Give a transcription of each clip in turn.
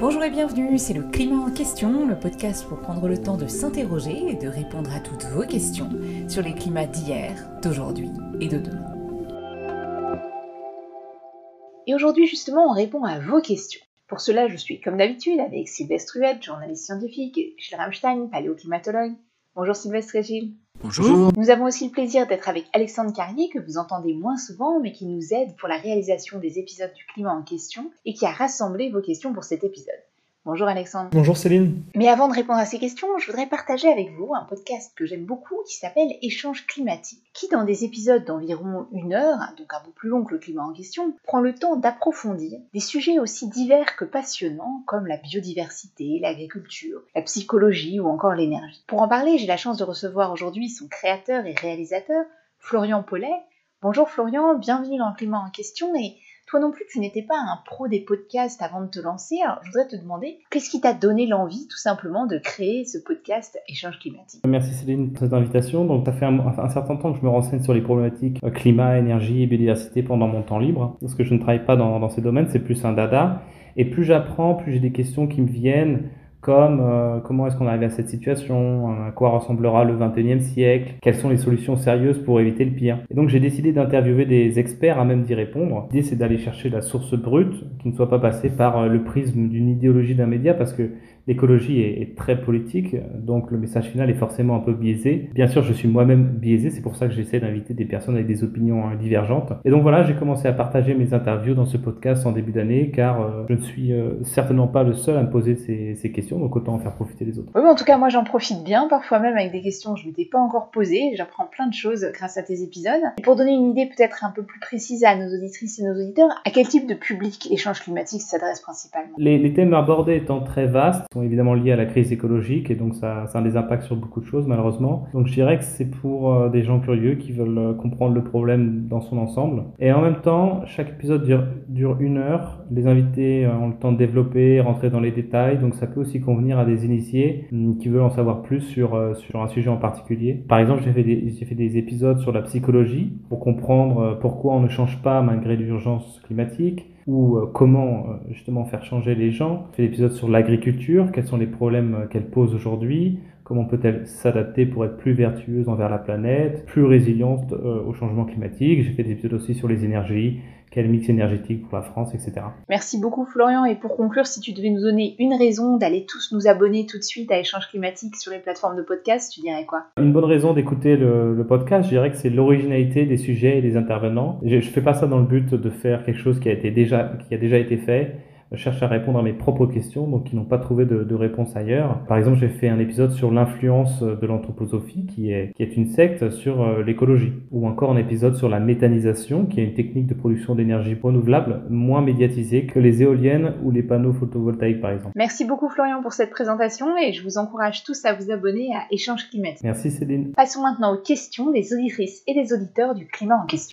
Bonjour et bienvenue, c'est le Climat en question, le podcast pour prendre le temps de s'interroger et de répondre à toutes vos questions sur les climats d'hier, d'aujourd'hui et de demain. Et aujourd'hui justement on répond à vos questions. Pour cela je suis comme d'habitude avec Sylvestre Huette, journaliste scientifique, et Gilles Ramstein, paléoclimatologue. Bonjour Sylvestre et Gilles. Bonjour. Nous avons aussi le plaisir d'être avec Alexandre Carrier, que vous entendez moins souvent, mais qui nous aide pour la réalisation des épisodes du Climat en question et qui a rassemblé vos questions pour cet épisode. Bonjour Alexandre. Bonjour Céline. Mais avant de répondre à ces questions, je voudrais partager avec vous un podcast que j'aime beaucoup qui s'appelle Échange climatique, qui dans des épisodes d'environ 1 heure, donc un peu plus long que le climat en question, prend le temps d'approfondir des sujets aussi divers que passionnants comme la biodiversité, l'agriculture, la psychologie ou encore l'énergie. Pour en parler, j'ai la chance de recevoir aujourd'hui son créateur et réalisateur, Florian Paulet. Bonjour Florian, bienvenue dans le climat en question et toi non plus, tu n'étais pas un pro des podcasts avant de te lancer, alors je voudrais te demander, qu'est-ce qui t'a donné l'envie tout simplement de créer ce podcast Échange climatique ? Merci Céline pour cette invitation. Donc ça fait un certain temps que je me renseigne sur les problématiques climat, énergie et biodiversité pendant mon temps libre. Parce que je ne travaille pas dans ces domaines, c'est plus un dada. Et plus j'apprends, plus j'ai des questions qui me viennent, comme comment est-ce qu'on arrive à cette situation, à quoi ressemblera le 21e siècle, quelles sont les solutions sérieuses pour éviter le pire. Et donc j'ai décidé d'interviewer des experts à même d'y répondre. L'idée c'est d'aller chercher la source brute, qui ne soit pas passée par le prisme d'une idéologie d'un média, parce que l'écologie est très politique, donc le message final est forcément un peu biaisé. Bien sûr, je suis moi-même biaisé, c'est pour ça que j'essaie d'inviter des personnes avec des opinions divergentes. Et donc voilà, j'ai commencé à partager mes interviews dans ce podcast en début d'année, car je ne suis certainement pas le seul à me poser ces questions, donc autant en faire profiter les autres. Oui, en tout cas, moi j'en profite bien, parfois même avec des questions que je ne m'étais pas encore posées. J'apprends plein de choses grâce à tes épisodes. Et pour donner une idée peut-être un peu plus précise à nos auditrices et nos auditeurs, à quel type de public Échange climatique s'adresse principalement ? Les thèmes abordés étant très vastes, sont évidemment liés à la crise écologique et donc ça a des impacts sur beaucoup de choses malheureusement. Donc je dirais que c'est pour des gens curieux qui veulent comprendre le problème dans son ensemble. Et en même temps, chaque épisode dure 1 heure. Les invités ont le temps de développer, rentrer dans les détails, donc ça peut aussi convenir à des initiés qui veulent en savoir plus sur un sujet en particulier. Par exemple, j'ai fait des épisodes sur la psychologie pour comprendre pourquoi on ne change pas malgré l'urgence climatique, ou comment justement faire changer les gens. J'ai fait des épisodes sur l'agriculture, quels sont les problèmes qu'elle pose aujourd'hui, comment peut-elle s'adapter pour être plus vertueuse envers la planète, plus résiliente au changement climatique. J'ai fait des épisodes aussi sur les énergies, quel mix énergétique pour la France, etc. Merci beaucoup Florian, et pour conclure, si tu devais nous donner une raison d'aller tous nous abonner tout de suite à Échange climatique sur les plateformes de podcast, tu dirais quoi ? Une bonne raison d'écouter le podcast, je dirais que c'est l'originalité des sujets et des intervenants. Je fais pas ça dans le but de faire quelque chose qui a déjà été fait. Je cherche à répondre à mes propres questions, donc qui n'ont pas trouvé de réponse ailleurs. Par exemple, j'ai fait un épisode sur l'influence de l'anthroposophie, qui est une secte sur l'écologie. Ou encore un épisode sur la méthanisation, qui est une technique de production d'énergie renouvelable moins médiatisée que les éoliennes ou les panneaux photovoltaïques, par exemple. Merci beaucoup Florian pour cette présentation, et je vous encourage tous à vous abonner à Échange climatique. Merci Céline. Passons maintenant aux questions des auditrices et des auditeurs du climat en question.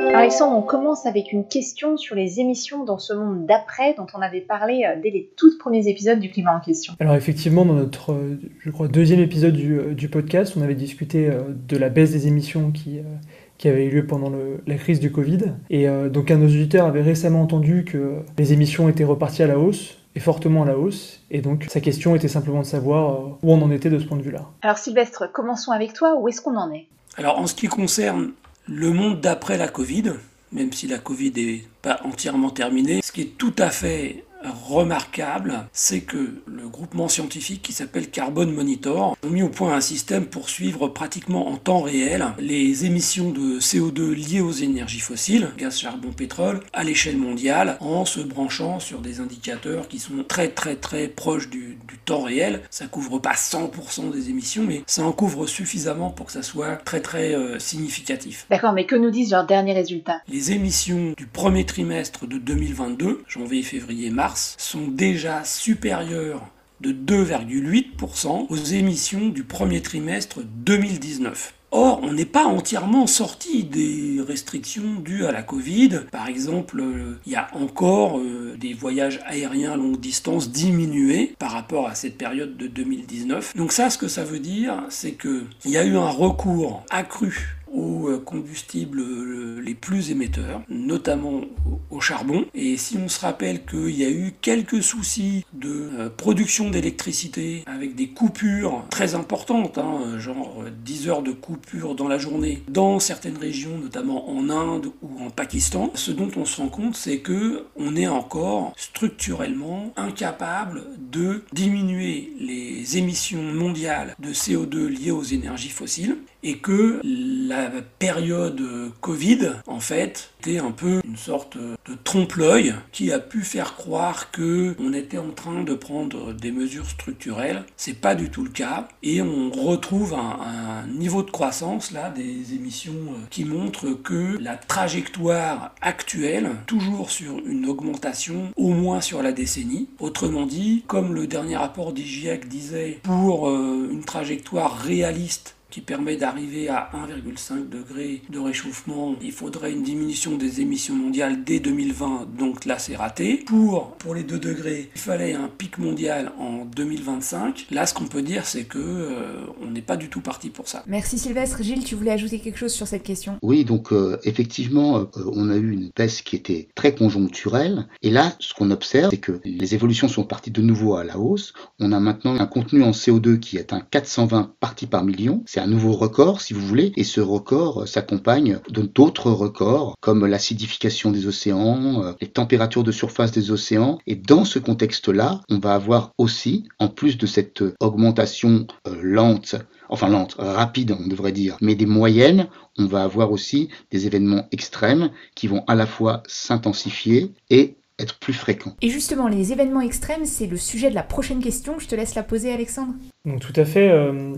Alors Alexandre, on commence avec une question sur les émissions dans ce monde d'après dont on avait parlé dès les tout premiers épisodes du climat en question. Alors effectivement, dans notre, je crois, 2e épisode du podcast, on avait discuté de la baisse des émissions qui avait eu lieu pendant la crise du Covid. Et donc un de nos auditeurs avait récemment entendu que les émissions étaient reparties à la hausse, et fortement à la hausse. Et donc sa question était simplement de savoir où on en était de ce point de vue-là. Alors Sylvestre, commençons avec toi, où est-ce qu'on en est ? Alors en ce qui concerne le monde d'après la Covid, même si la Covid n'est pas entièrement terminée, ce qui est tout à fait remarquable, c'est que le groupement scientifique qui s'appelle Carbon Monitor a mis au point un système pour suivre pratiquement en temps réel les émissions de CO2 liées aux énergies fossiles, gaz, charbon, pétrole, à l'échelle mondiale, en se branchant sur des indicateurs qui sont très très très proches du temps réel. Ça couvre pas 100% des émissions, mais ça en couvre suffisamment pour que ça soit très très significatif. D'accord, mais que nous disent leurs derniers résultats ? Les émissions du premier trimestre de 2022, janvier, février, mars, sont déjà supérieures de 2,8% aux émissions du premier trimestre 2019. Or, on n'est pas entièrement sorti des restrictions dues à la Covid. Par exemple, il y a encore des voyages aériens à longue distance diminués par rapport à cette période de 2019. Donc ça, ce que ça veut dire, c'est qu'il y a eu un recours accru aux combustibles les plus émetteurs, notamment au charbon. Et si on se rappelle qu'il y a eu quelques soucis de production d'électricité avec des coupures très importantes, genre 10 heures de coupure dans la journée, dans certaines régions, notamment en Inde ou en Pakistan, ce dont on se rend compte, c'est que on est encore structurellement incapable de diminuer les émissions mondiales de CO2 liées aux énergies fossiles, et que la période Covid, en fait, était un peu une sorte de trompe-l'œil qui a pu faire croire qu'on était en train de prendre des mesures structurelles. C'est pas du tout le cas, et on retrouve un niveau de croissance là des émissions qui montre que la trajectoire actuelle, toujours sur une augmentation, au moins sur la décennie. Autrement dit, comme le dernier rapport du GIEC disait, pour une trajectoire réaliste qui permet d'arriver à 1,5 degré de réchauffement, il faudrait une diminution des émissions mondiales dès 2020, donc là c'est raté. Pour les 2 degrés, il fallait un pic mondial en 2025. Là, ce qu'on peut dire, c'est que on n'est pas du tout parti pour ça. Merci Sylvestre. Gilles, tu voulais ajouter quelque chose sur cette question ? Oui, donc effectivement, on a eu une baisse qui était très conjoncturelle. Et là, ce qu'on observe, c'est que les évolutions sont parties de nouveau à la hausse. On a maintenant un contenu en CO2 qui atteint 420 parties par million. C'est un nouveau record, si vous voulez, et ce record s'accompagne d'autres records, comme l'acidification des océans, les températures de surface des océans. Et dans ce contexte-là, on va avoir aussi, en plus de cette augmentation rapide, on devrait dire, mais des moyennes, on va avoir aussi des événements extrêmes qui vont à la fois s'intensifier et être plus fréquents. Et justement, les événements extrêmes, c'est le sujet de la prochaine question. Je te laisse la poser, Alexandre. Donc tout à fait.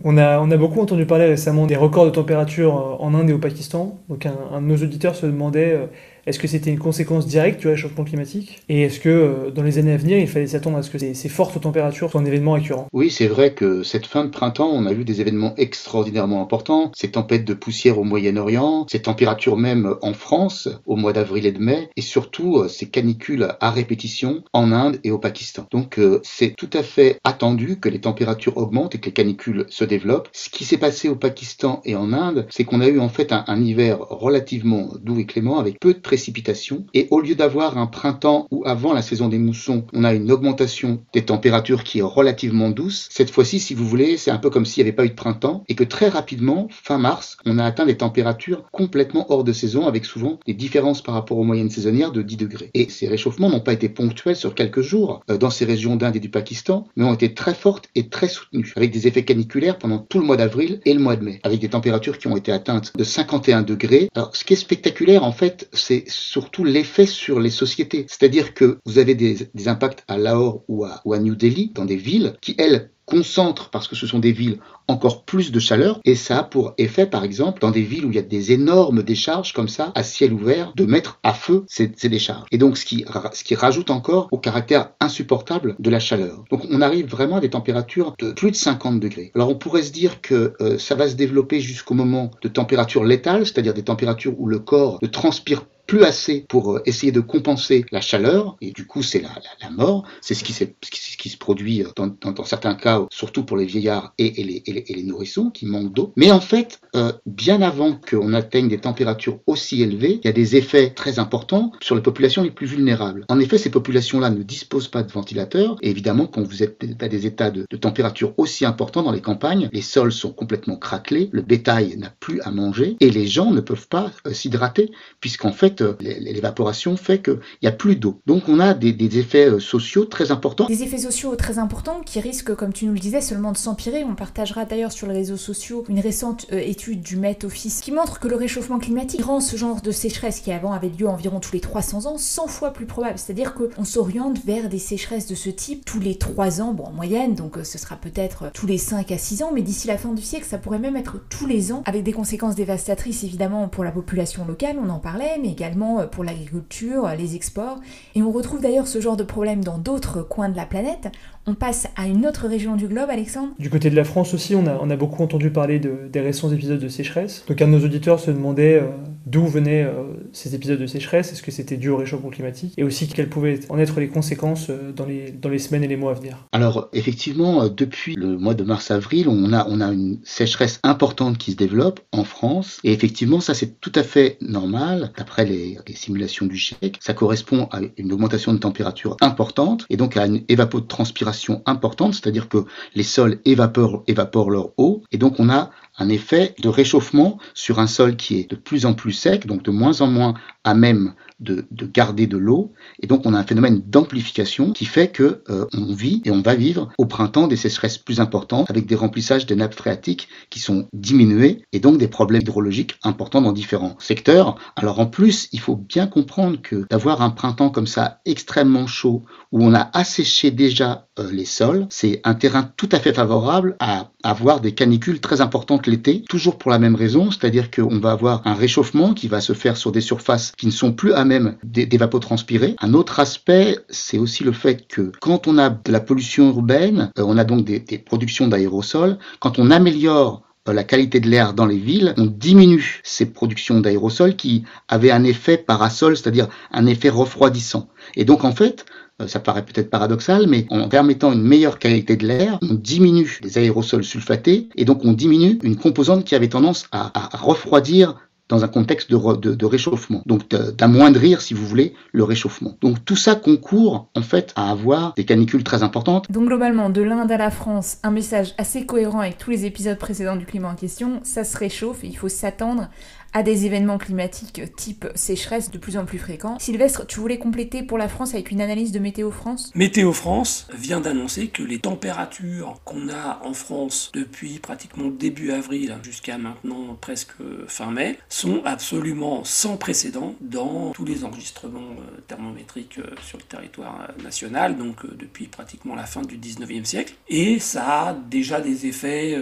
On a beaucoup entendu parler récemment des records de température en Inde et au Pakistan. Donc un de nos auditeurs se demandait est-ce que c'était une conséquence directe du réchauffement climatique ? Et est-ce que dans les années à venir, il fallait s'attendre à ce que ces fortes températures soient un événement récurrent ? Oui, c'est vrai que cette fin de printemps, on a vu des événements extraordinairement importants. Ces tempêtes de poussière au Moyen-Orient, ces températures même en France au mois d'avril et de mai, et surtout ces canicules à répétition en Inde et au Pakistan. Donc c'est tout à fait attendu que les températures augmentent et que les canicules se développent. Ce qui s'est passé au Pakistan et en Inde, c'est qu'on a eu en fait un hiver relativement doux et clément avec peu de précipitations, et au lieu d'avoir un printemps où avant la saison des moussons, on a une augmentation des températures qui est relativement douce, cette fois-ci, si vous voulez, c'est un peu comme s'il n'y avait pas eu de printemps, et que très rapidement, fin mars, on a atteint des températures complètement hors de saison, avec souvent des différences par rapport aux moyennes saisonnières de 10 degrés. Et ces réchauffements n'ont pas été ponctuels sur quelques jours dans ces régions d'Inde et du Pakistan, mais ont été très fortes et très soutenues, avec des effets caniculaires pendant tout le mois d'avril et le mois de mai, avec des températures qui ont été atteintes de 51 degrés. Alors, ce qui est spectaculaire, en fait, c'est surtout l'effet sur les sociétés. C'est-à-dire que vous avez des impacts à Lahore ou à New Delhi, dans des villes qui, elles, concentrent, parce que ce sont des villes, encore plus de chaleur, et ça a pour effet, par exemple, dans des villes où il y a des énormes décharges comme ça, à ciel ouvert, de mettre à feu ces décharges. Et donc, ce qui rajoute encore au caractère insupportable de la chaleur. Donc, on arrive vraiment à des températures de plus de 50 degrés. Alors, on pourrait se dire que ça va se développer jusqu'au moment de température létale, c'est-à-dire des températures où le corps ne transpire plus assez pour essayer de compenser la chaleur, et du coup c'est la mort. C'est ce qui se produit dans certains cas, surtout pour les vieillards et les nourrissons qui manquent d'eau. Mais en fait, bien avant qu'on atteigne des températures aussi élevées, il y a des effets très importants sur les populations les plus vulnérables. En effet, ces populations-là ne disposent pas de ventilateurs, et évidemment, quand vous êtes à des états de température aussi importants dans les campagnes, les sols sont complètement craquelés, le bétail n'a plus à manger, et les gens ne peuvent pas s'hydrater, puisqu'en fait, l'évaporation fait qu'il n'y a plus d'eau. Donc on a des effets sociaux très importants. Des effets sociaux très importants qui risquent, comme tu nous le disais, seulement de s'empirer. On partagera d'ailleurs sur les réseaux sociaux une récente étude du Met Office qui montre que le réchauffement climatique rend ce genre de sécheresse qui avant avait lieu environ tous les 300 ans 100 fois plus probable. C'est-à-dire qu'on s'oriente vers des sécheresses de ce type tous les 3 ans, bon en moyenne, donc ce sera peut-être tous les 5 à 6 ans, mais d'ici la fin du siècle, ça pourrait même être tous les ans, avec des conséquences dévastatrices évidemment pour la population locale, on en parlait, mais également pour l'agriculture, les exports. Et on retrouve d'ailleurs ce genre de problème dans d'autres coins de la planète. On passe à une autre région du globe, Alexandre. Du côté de la France aussi, on a beaucoup entendu parler des récents épisodes de sécheresse. Donc un de nos auditeurs se demandait d'où venaient ces épisodes de sécheresse, est-ce que c'était dû au réchauffement climatique, et aussi quelles pouvaient en être les conséquences dans les semaines et les mois à venir. Alors effectivement, depuis le mois de mars-avril, on a une sécheresse importante qui se développe en France, et effectivement ça c'est tout à fait normal, d'après les simulations du GIEC, ça correspond à une augmentation de température importante, et donc à une évapotranspiration importante, c'est-à-dire que les sols évaporent leur eau, et donc on a un effet de réchauffement sur un sol qui est de plus en plus sec, donc de moins en moins à même de garder de l'eau, et donc on a un phénomène d'amplification qui fait que on vit et on va vivre au printemps des sécheresses plus importantes avec des remplissages des nappes phréatiques qui sont diminués et donc des problèmes hydrologiques importants dans différents secteurs. Alors en plus, il faut bien comprendre que d'avoir un printemps comme ça extrêmement chaud où on a asséché déjà les sols, c'est un terrain tout à fait favorable à avoir des canicules très importantes l'été, toujours pour la même raison, c'est-à-dire qu'on va avoir un réchauffement qui va se faire sur des surfaces qui ne sont plus à même d'évapotranspirer. Un autre aspect, c'est aussi le fait que quand on a de la pollution urbaine, on a donc des productions d'aérosols, quand on améliore la qualité de l'air dans les villes, on diminue ces productions d'aérosols qui avaient un effet parasol, c'est-à-dire un effet refroidissant. Et donc en fait, ça paraît peut-être paradoxal, mais en permettant une meilleure qualité de l'air, on diminue les aérosols sulfatés et donc on diminue une composante qui avait tendance à refroidir dans un contexte de réchauffement, donc d'amoindrir, si vous voulez, le réchauffement. Donc tout ça concourt en fait à avoir des canicules très importantes. Donc globalement, de l'Inde à la France, un message assez cohérent avec tous les épisodes précédents du climat en question, ça se réchauffe et il faut s'attendre à des événements climatiques type sécheresse de plus en plus fréquents. Sylvestre, tu voulais compléter pour la France avec une analyse de Météo France ? Météo France vient d'annoncer que les températures qu'on a en France depuis pratiquement début avril jusqu'à maintenant presque fin mai sont absolument sans précédent dans tous les enregistrements thermométriques sur le territoire national, donc depuis pratiquement la fin du 19e siècle. Et ça a déjà des effets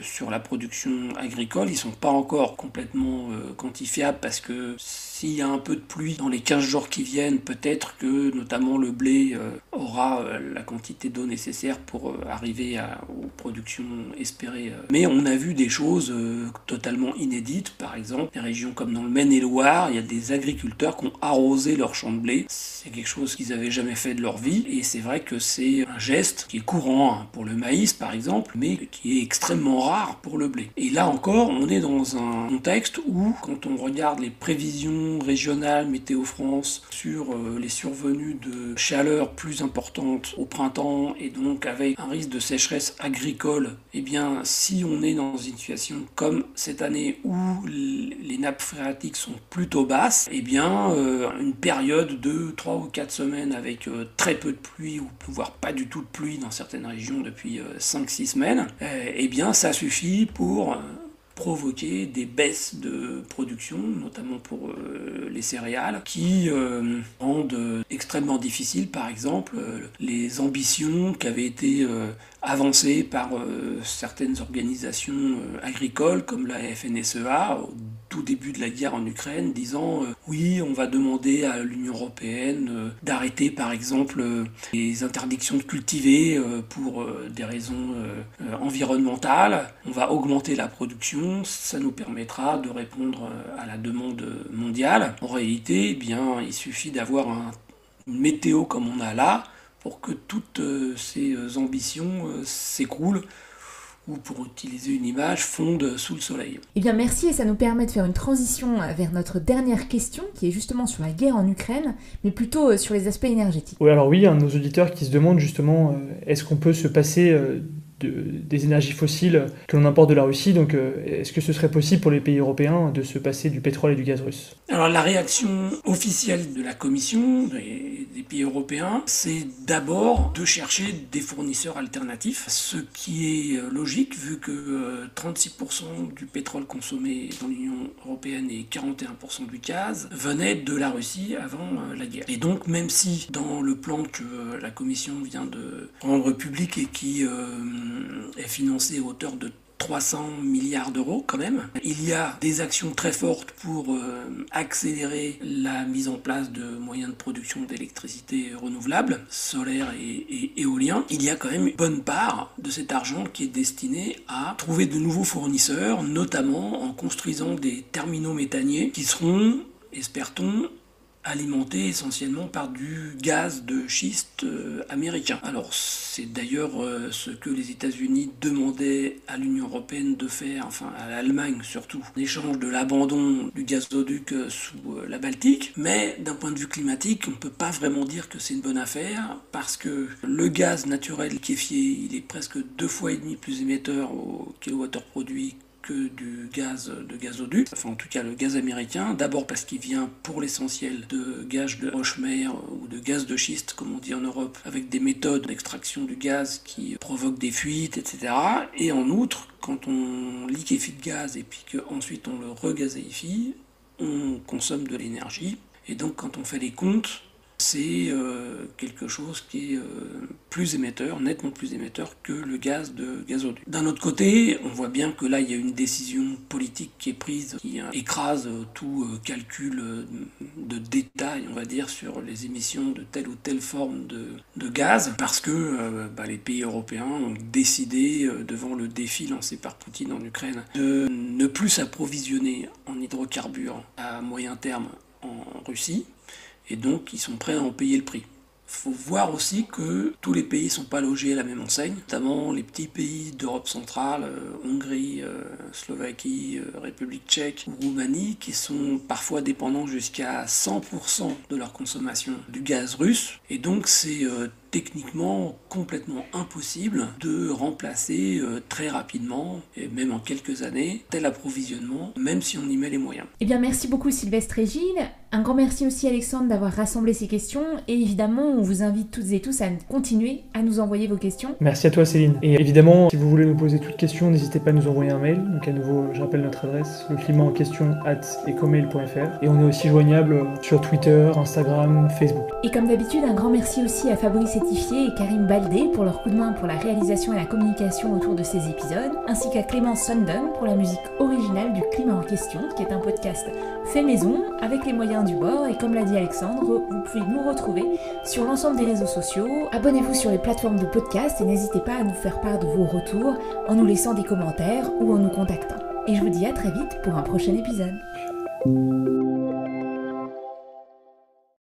sur la production agricole. Ils ne sont pas encore complètement quantifiable parce que s'il y a un peu de pluie dans les 15 jours qui viennent, peut-être que notamment le blé aura la quantité d'eau nécessaire pour arriver aux productions espérées. Mais on a vu des choses totalement inédites, par exemple des régions comme dans le Maine-et-Loire, il y a des agriculteurs qui ont arrosé leurs champs de blé. C'est quelque chose qu'ils n'avaient jamais fait de leur vie et c'est vrai que c'est un geste qui est courant pour le maïs par exemple, mais qui est extrêmement rare pour le blé. Et là encore, on est dans un contexte où, quand on regarde les prévisions régionales Météo France sur les survenues de chaleur plus importantes au printemps et donc avec un risque de sécheresse agricole, eh bien si on est dans une situation comme cette année où les nappes phréatiques sont plutôt basses, eh bien une période de 3 ou 4 semaines avec très peu de pluie ou voire pas du tout de pluie dans certaines régions depuis 5-6 semaines, eh bien ça suffit pour provoquer des baisses de production, notamment pour les céréales, qui rendent extrêmement difficile, par exemple, les ambitions qui avaient été avancées par certaines organisations agricoles, comme la FNSEA, au tout début de la guerre en Ukraine, disant oui, on va demander à l'Union européenne d'arrêter, par exemple, les interdictions de cultiver pour des raisons environnementales, on va augmenter la production, ça nous permettra de répondre à la demande mondiale. En réalité, eh bien, il suffit d'avoir une météo comme on a là pour que toutes ces ambitions s'écroulent ou, pour utiliser une image, fondent sous le soleil. Eh bien merci, et ça nous permet de faire une transition vers notre dernière question, qui est justement sur la guerre en Ukraine, mais plutôt sur les aspects énergétiques. Oui, alors oui, un de nos auditeurs qui se demande justement, est-ce qu'on peut se passer des énergies fossiles que l'on importe de la Russie, donc est-ce que ce serait possible pour les pays européens de se passer du pétrole et du gaz russe ? Alors la réaction officielle de la Commission des pays européens, c'est d'abord de chercher des fournisseurs alternatifs, ce qui est logique vu que 36% du pétrole consommé dans l'Union européenne et 41% du gaz venaient de la Russie avant la guerre. Et donc même si dans le plan que la Commission vient de rendre public et qui est financé à hauteur de 300 milliards d'euros quand même. Il y a des actions très fortes pour accélérer la mise en place de moyens de production d'électricité renouvelable, solaire et éolien. Il y a quand même une bonne part de cet argent qui est destiné à trouver de nouveaux fournisseurs, notamment en construisant des terminaux méthaniers qui seront, espère-t-on, alimenté essentiellement par du gaz de schiste américain. Alors c'est d'ailleurs ce que les États-Unis demandaient à l'Union européenne de faire, enfin à l'Allemagne surtout, en échange de l'abandon du gazoduc sous la Baltique. Mais d'un point de vue climatique, on ne peut pas vraiment dire que c'est une bonne affaire parce que le gaz naturel liquéfié, il est presque 2,5 fois plus émetteur au kilowattheure produit que du gaz de gazoduc, enfin en tout cas le gaz américain, d'abord parce qu'il vient pour l'essentiel de gaz de roche-mer ou de gaz de schiste comme on dit en Europe, avec des méthodes d'extraction du gaz qui provoquent des fuites, etc. Et en outre, quand on liquéfie le gaz et puis qu'ensuite on le regazéifie, on consomme de l'énergie. Et donc quand on fait les comptes, c'est quelque chose qui est plus émetteur, nettement plus émetteur que le gaz de gazoduc. D'un autre côté, on voit bien que là, il y a une décision politique qui est prise, qui écrase tout calcul de détail, on va dire, sur les émissions de telle ou telle forme de gaz, parce que les pays européens ont décidé, devant le défi lancé par Poutine en Ukraine, de ne plus s'approvisionner en hydrocarbures à moyen terme en Russie, et donc ils sont prêts à en payer le prix. Il faut voir aussi que tous les pays ne sont pas logés à la même enseigne, notamment les petits pays d'Europe centrale, Hongrie, Slovaquie, République tchèque ou Roumanie, qui sont parfois dépendants jusqu'à 100% de leur consommation du gaz russe. Et donc c'est techniquement complètement impossible de remplacer très rapidement, et même en quelques années, tel approvisionnement, même si on y met les moyens. Eh bien merci beaucoup Sylvestre et Gilles. Un grand merci aussi Alexandre d'avoir rassemblé ces questions et évidemment on vous invite toutes et tous à continuer à nous envoyer vos questions. Merci à toi Céline. Et évidemment, si vous voulez nous poser toute question, n'hésitez pas à nous envoyer un mail. Donc à nouveau, je rappelle notre adresse, leclimatenquestion@ecomail.fr. Et on est aussi joignable sur Twitter, Instagram, Facebook. Et comme d'habitude, un grand merci aussi à Fabrice Etifier et Karim Baldé pour leur coup de main pour la réalisation et la communication autour de ces épisodes, ainsi qu'à Clémence Sundon pour la musique originale du Climat en question, qui est un podcast fait maison avec les moyens du bord. Et comme l'a dit Alexandre, vous pouvez nous retrouver sur l'ensemble des réseaux sociaux. Abonnez-vous sur les plateformes de podcast et n'hésitez pas à nous faire part de vos retours en nous laissant des commentaires ou en nous contactant. Et je vous dis à très vite pour un prochain épisode.